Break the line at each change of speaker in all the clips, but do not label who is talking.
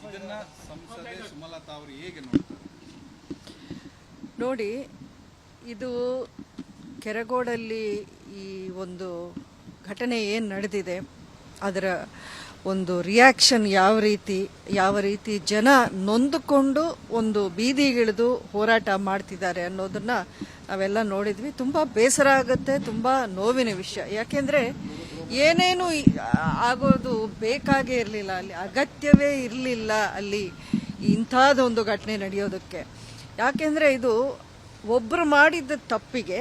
ಇದನ್ನ ಸಂಸದೆ ಸುಮಲತಾ ಅವರು ಹೇಗೆ ನೋಡ್ತಾರೆ?
ನೋಡಿ, ಇದು ಕೆರಗೋಡಲ್ಲಿ ಈ ಒಂದು ಘಟನೆ ಏನು ನಡೆದಿದೆ ಅದರ ಒಂದು ರಿಯಾಕ್ಷನ್ ಯಾವ ರೀತಿ ಜನ ನೊಂದುಕೊಂಡು ಒಂದು ಬೀದಿಗಿಳಿದು ಹೋರಾಟ ಮಾಡ್ತಿದ್ದಾರೆ ಅನ್ನೋದನ್ನ ನಾವೆಲ್ಲ ನೋಡಿದ್ವಿ. ತುಂಬ ಬೇಸರ ಆಗುತ್ತೆ, ತುಂಬ ನೋವಿನ ವಿಷಯ. ಯಾಕೆಂದರೆ ಏನೇನು ಆಗೋದು ಬೇಕಾಗೇ ಇರಲಿಲ್ಲ, ಅಲ್ಲಿ ಅಗತ್ಯವೇ ಇರಲಿಲ್ಲ ಅಲ್ಲಿ ಇಂಥದ್ದೊಂದು ಘಟನೆ ನಡೆಯೋದಕ್ಕೆ. ಯಾಕೆಂದರೆ ಇದು ಒಬ್ಬರು ಮಾಡಿದ್ದ ತಪ್ಪಿಗೆ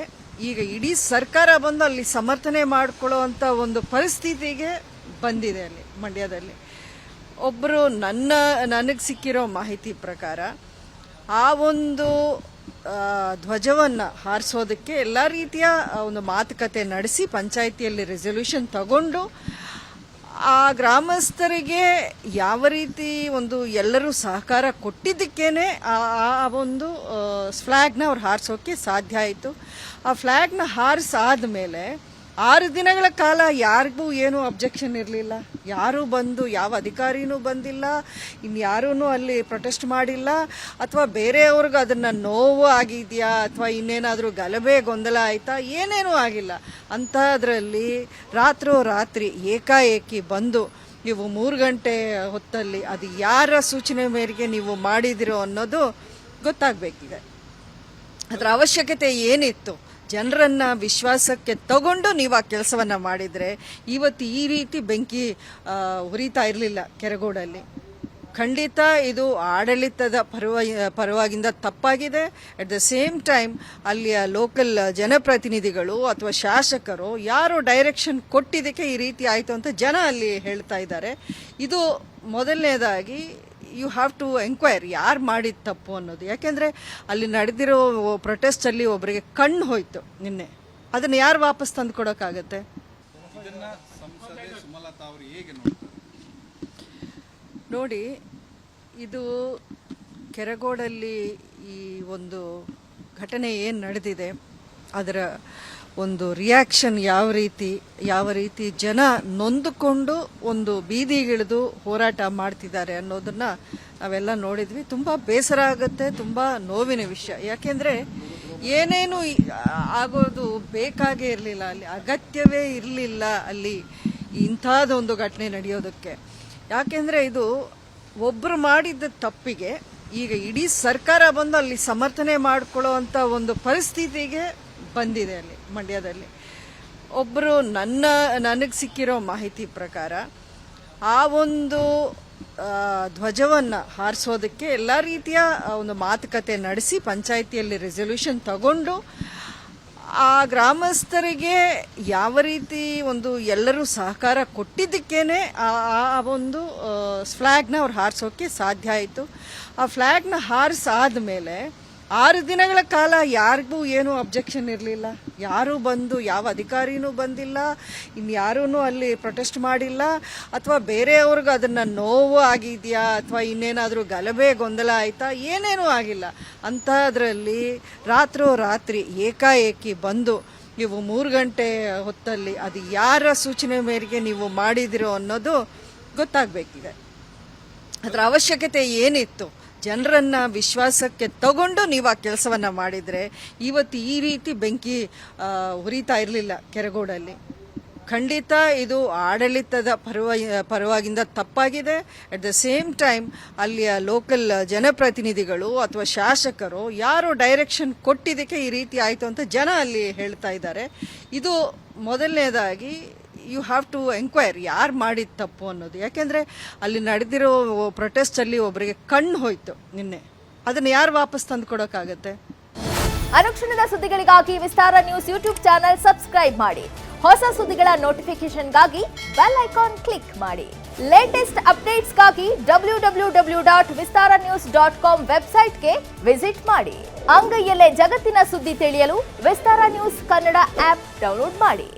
ಈಗ ಇಡೀ ಸರ್ಕಾರ ಬಂದು ಅಲ್ಲಿ ಸಮರ್ಥನೆ ಮಾಡ್ಕೊಳ್ಳೋ ಅಂಥ ಒಂದು ಪರಿಸ್ಥಿತಿಗೆ ಬಂದಿದೆ ಅಲ್ಲಿ ಮಂಡ್ಯದಲ್ಲಿ. ಒಬ್ಬರು ನನಗೆ ಸಿಕ್ಕಿರೋ ಮಾಹಿತಿ ಪ್ರಕಾರ ಆ ಒಂದು ಧ್ವಜವನ್ನು ಹಾರಿಸೋದಕ್ಕೆ ಎಲ್ಲ ರೀತಿಯ ಒಂದು ಮಾತುಕತೆ ನಡೆಸಿ ಪಂಚಾಯಿತಿಯಲ್ಲಿ ರೆಸೊಲ್ಯೂಷನ್ ತಗೊಂಡು ಆ ಗ್ರಾಮಸ್ಥರಿಗೆ ಯಾವ ರೀತಿ ಒಂದು ಎಲ್ಲರೂ ಸಹಕಾರ ಕೊಟ್ಟಿದ್ದಕ್ಕೇನೆ ಆ ಒಂದು ಫ್ಲ್ಯಾಗ್ನ ಅವ್ರು ಹಾರಿಸೋಕ್ಕೆ ಸಾಧ್ಯ ಆಯಿತು. ಆ ಫ್ಲ್ಯಾಗ್ನ ಹಾರಿಸಾದ್ಮೇಲೆ 6 ದಿನಗಳ ಕಾಲ ಯಾರಿಗೂ ಏನೂ ಅಬ್ಜೆಕ್ಷನ್ ಇರಲಿಲ್ಲ. ಯಾರೂ ಬಂದು ಯಾವ ಅಧಿಕಾರಿನೂ ಬಂದಿಲ್ಲ, ಇನ್ಯಾರೂ ಅಲ್ಲಿ ಪ್ರೊಟೆಸ್ಟ್ ಮಾಡಿಲ್ಲ, ಅಥವಾ ಬೇರೆಯವ್ರಿಗೆ ಅದನ್ನು ನೋವು ಆಗಿದೆಯಾ ಅಥವಾ ಇನ್ನೇನಾದರೂ ಗಲಭೆ ಗೊಂದಲ ಆಯಿತಾ, ಏನೇನೂ ಆಗಿಲ್ಲ. ಅಂಥದ್ರಲ್ಲಿ ರಾತ್ರಿ ಏಕಾಏಕಿ ಬಂದು ನೀವು 3 ಗಂಟೆ ಹೊತ್ತಲ್ಲಿ ಅದು ಯಾರ ಸೂಚನೆ ಮೇರೆಗೆ ನೀವು ಮಾಡಿದಿರೋ ಅನ್ನೋದು ಗೊತ್ತಾಗಬೇಕಿದೆ. ಅದರ ಅವಶ್ಯಕತೆ ಏನಿತ್ತು? ಜನರನ್ನ ವಿಶ್ವಾಸಕ್ಕೆ ತಗೊಂಡು ನೀವು ಆ ಕೆಲಸವನ್ನ ಮಾಡಿದರೆ ಇವತ್ತು ಈ ರೀತಿ ಬೆಂಕಿ ಉರಿತಾ ಇರಲಿಲ್ಲ ಕೆರಗೋಡಲ್ಲಿ. ಖಂಡಿತ ಇದು ಆಡಳಿತದ ಪರವಾಗಿಂದ ತಪ್ಪಾಗಿದೆ. ಅಟ್ ದ ಸೇಮ್ ಟೈಮ್ ಅಲ್ಲಿಯ ಲೋಕಲ್ ಜನಪ್ರತಿನಿಧಿಗಳು ಅಥವಾ ಶಾಸಕರು ಯಾರು ಡೈರೆಕ್ಷನ್ ಕೊಟ್ಟಿದ್ದಕ್ಕೆ ಈ ರೀತಿ ಆಯಿತು ಅಂತ ಜನ ಅಲ್ಲಿ ಹೇಳ್ತಾ ಇದ್ದಾರೆ. ಇದು ಮೊದಲನೇದಾಗಿ ಯು ಹ್ಯಾವ್ ಟು ಎಂಕ್ವೈರ್ ಯಾರು ಮಾಡಿದ ತಪ್ಪು ಅನ್ನೋದು. ಯಾಕೆಂದರೆ ಅಲ್ಲಿ ನಡೆದಿರೋ ಪ್ರೊಟೆಸ್ಟಲ್ಲಿ ಒಬ್ಬರಿಗೆ ಕಣ್ಣು ಹೋಯ್ತು ನಿನ್ನೆ. ಅದನ್ನು ಯಾರು ವಾಪಸ್ ತಂದು ಕೊಡೋಕ್ಕಾಗತ್ತೆ?
ಇದನ್ನ ಸಂಸದೆ ಸುಮಲತಾ ಅವರು ಹೇಗೆ ನೋಡ್ತಾರೆ?
ನೋಡಿ, ಇದು ಕೆರಗೋಡಲ್ಲಿ ಈ ಒಂದು ಘಟನೆ ಏನು ನಡೆದಿದೆ ಅದರ ಒಂದು ರಿಯಾಕ್ಷನ್ ಯಾವ ರೀತಿ ಜನ ನೊಂದುಕೊಂಡು ಒಂದು ಬೀದಿಗಿಳಿದು ಹೋರಾಟ ಮಾಡ್ತಿದ್ದಾರೆ ಅನ್ನೋದನ್ನ ನಾವೆಲ್ಲ ನೋಡಿದ್ವಿ. ತುಂಬ ಬೇಸರ ಆಗುತ್ತೆ, ತುಂಬ ನೋವಿನ ವಿಷಯ. ಯಾಕೆಂದರೆ ಏನೇನು ಆಗೋದು ಬೇಕಾಗೇ ಇರಲಿಲ್ಲ, ಅಲ್ಲಿ ಅಗತ್ಯವೇ ಇರಲಿಲ್ಲ ಅಲ್ಲಿ ಇಂಥದ್ದೊಂದು ಘಟನೆ ನಡೆಯೋದಕ್ಕೆ. ಯಾಕೆಂದರೆ ಇದು ಒಬ್ಬರು ಮಾಡಿದ್ದ ತಪ್ಪಿಗೆ ಈಗ ಇಡೀ ಸರ್ಕಾರ ಬಂದು ಅಲ್ಲಿ ಸಮರ್ಥನೆ ಮಾಡ್ಕೊಳ್ಳೋ ಅಂಥ ಒಂದು ಪರಿಸ್ಥಿತಿಗೆ ಬಂದಿದೆ ಅಲ್ಲಿ ಮಂಡ್ಯದಲ್ಲಿ. ಒಬ್ಬರು ನನಗೆ ಸಿಕ್ಕಿರೋ ಮಾಹಿತಿ ಪ್ರಕಾರ ಆ ಒಂದು ಧ್ವಜವನ್ನು ಹಾರಿಸೋದಕ್ಕೆ ಎಲ್ಲ ರೀತಿಯ ಒಂದು ಮಾತುಕತೆ ನಡೆಸಿ ಪಂಚಾಯಿತಿಯಲ್ಲಿ ರೆಸೊಲ್ಯೂಷನ್ ತಗೊಂಡು ಆ ಗ್ರಾಮಸ್ಥರಿಗೆ ಯಾವ ರೀತಿ ಒಂದು ಎಲ್ಲರೂ ಸಹಕಾರ ಕೊಟ್ಟಿದ್ದಕ್ಕೇನೆ ಆ ಒಂದು ಫ್ಲ್ಯಾಗ್ನ ಅವ್ರು ಹಾರಿಸೋಕ್ಕೆ ಸಾಧ್ಯ ಆಯಿತು. ಆ ಫ್ಲ್ಯಾಗ್ನ ಹಾರಿಸಾದ್ಮೇಲೆ 6 ದಿನಗಳ ಕಾಲ ಯಾರಿಗೂ ಏನೂ ಅಬ್ಜೆಕ್ಷನ್ ಇರಲಿಲ್ಲ. ಯಾರೂ ಬಂದು ಯಾವ ಅಧಿಕಾರಿನೂ ಬಂದಿಲ್ಲ, ಇನ್ಯಾರೂ ಅಲ್ಲಿ ಪ್ರೊಟೆಸ್ಟ್ ಮಾಡಿಲ್ಲ, ಅಥವಾ ಬೇರೆಯವ್ರಿಗೆ ಅದನ್ನು ನೋವು ಆಗಿದೆಯಾ ಅಥವಾ ಇನ್ನೇನಾದರೂ ಗಲಭೆ ಗೊಂದಲ ಆಯಿತಾ, ಏನೇನೂ ಆಗಿಲ್ಲ. ಅಂಥದ್ರಲ್ಲಿ ರಾತ್ರಿ ಏಕಾಏಕಿ ಬಂದು ನೀವು 3 ಗಂಟೆ ಹೊತ್ತಲ್ಲಿ ಅದು ಯಾರ ಸೂಚನೆ ಮೇರೆಗೆ ನೀವು ಮಾಡಿದಿರೋ ಅನ್ನೋದು ಗೊತ್ತಾಗಬೇಕಿದೆ. ಅದರ ಅವಶ್ಯಕತೆ ಏನಿತ್ತು? ಜನರನ್ನ ವಿಶ್ವಾಸಕ್ಕೆ ತಗೊಂಡು ನೀವು ಆ ಕೆಲಸವನ್ನ ಮಾಡಿದರೆ ಇವತ್ತು ಈ ರೀತಿ ಬೆಂಕಿ ಉರಿತಾ ಇರಲಿಲ್ಲ ಕೆರಗೋಡಲ್ಲಿ. ಖಂಡಿತ ಇದು ಆಡಳಿತದ ಪರವಾಗಿಂದ ತಪ್ಪಾಗಿದೆ. ಅಟ್ ದ ಸೇಮ್ ಟೈಮ್ ಅಲ್ಲಿಯ ಲೋಕಲ್ ಜನಪ್ರತಿನಿಧಿಗಳು ಅಥವಾ ಶಾಸಕರು ಯಾರು ಡೈರೆಕ್ಷನ್ ಕೊಟ್ಟಿದ್ದಕ್ಕೆ ಈ ರೀತಿ ಆಯಿತು ಅಂತ ಜನ ಅಲ್ಲಿ ಹೇಳ್ತಾ ಇದ್ದಾರೆ. ಇದು ಮೊದಲನೇದಾಗಿ ಯು ಹ್ಯಾವ್ ಟು ಎಂಕ್ವೈರ್ ಯಾರು ಮಾಡಿದ ತಪ್ಪು ಅನ್ನೋದು. ಯಾಕೆಂದರೆ ಅಲ್ಲಿ ನಡೆದಿರೋ ಪ್ರೊಟೆಸ್ಟಲ್ಲಿ ಒಬ್ಬರಿಗೆ ಕಣ್ಣು ಹೋಯ್ತು ನಿನ್ನೆ. ಅದನ್ನು ಯಾರು ವಾಪಸ್ ತಂದು ಕೊಡೋಕ್ಕಾಗತ್ತೆ?
ಅನುಕ್ಷಣದ ಸುದ್ದಿಗಳಿಗಾಗಿ ವಿಸ್ತಾರ ನ್ಯೂಸ್ ಯೂಟ್ಯೂಬ್ ಚಾನೆಲ್ ಸಬ್ಸ್ಕ್ರೈಬ್ ಮಾಡಿ. ಹೊಸ ಸುದ್ದಿಗಳ ನೋಟಿಫಿಕೇಶನ್ಗಾಗಿ ಬೆಲ್ ಐಕಾನ್ ಕ್ಲಿಕ್ ಮಾಡಿ. ಲೇಟೆಸ್ಟ್ ಅಪ್ಡೇಟ್ಸ್ಗಾಗಿ www.vistaranews.com ವೆಬ್ಸೈಟ್ಗೆ ವಿಸಿಟ್ ಮಾಡಿ. ಅಂಗೈಯಲ್ಲೇ ಜಗತ್ತಿನ ಸುದ್ದಿ ತಿಳಿಯಲು ವಿಸ್ತಾರ ನ್ಯೂಸ್ ಕನ್ನಡ ಆಪ್ ಡೌನ್ಲೋಡ್ ಮಾಡಿ.